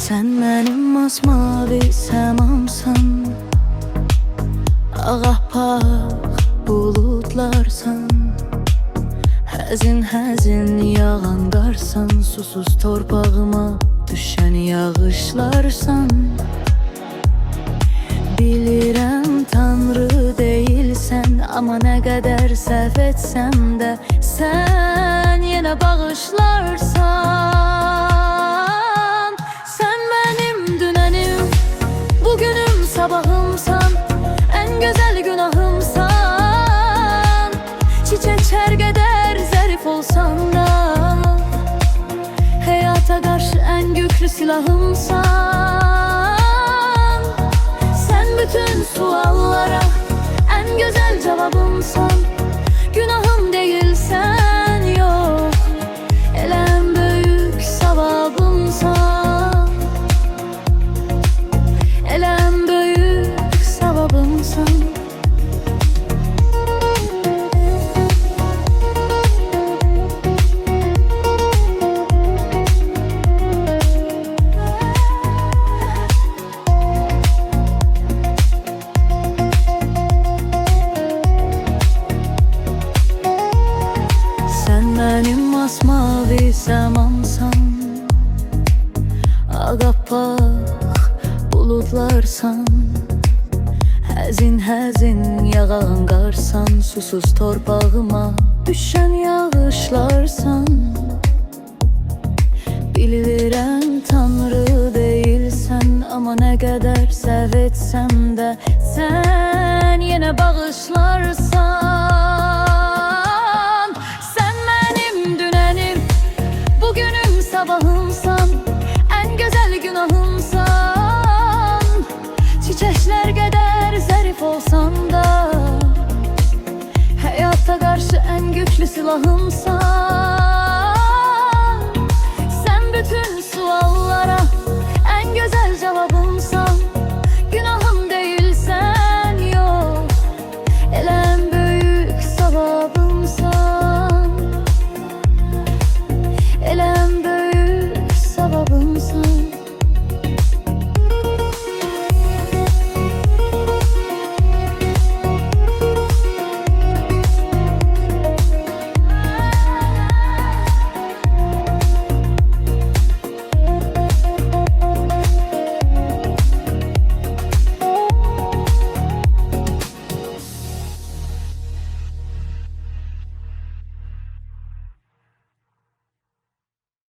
Sen mənim masmavi səmamsan, ağappaq buludlarsan, həzin-həzin yağan qarsan, susuz torpağıma düşən yağışlarsan. Bilirəm Tanrı deyilsən, amma nə qədər səhv etsəm də sən yenə bağışlarsan. Sən mənim dünənim, bugünüm, sabahımsan, ən gözəl günahımsan. Çiçəklər qədər zərif olsan da həyata qarşı ən güclü silahımsan. Sən bütün suallara ən gözəl cavabımsan. Günahım deyilsən, yox, elə ən böyük savabımsan. Elə ən böyük savabımsan. Mənim masmavi səmamsan, ağappaq buludlarsan, həzin-həzin yağan qarsan, susuz torpağıma düşən yağışlarsan. Bilirəm Tanrı deyilsən, amma nə qədər səhv etsəm də sən yenə bağışlarsan. Sabahımsan, ən gözəl günahımsan. Çiçəklər qədər zərif olsan da həyata qarşı ən güclü silahımsan.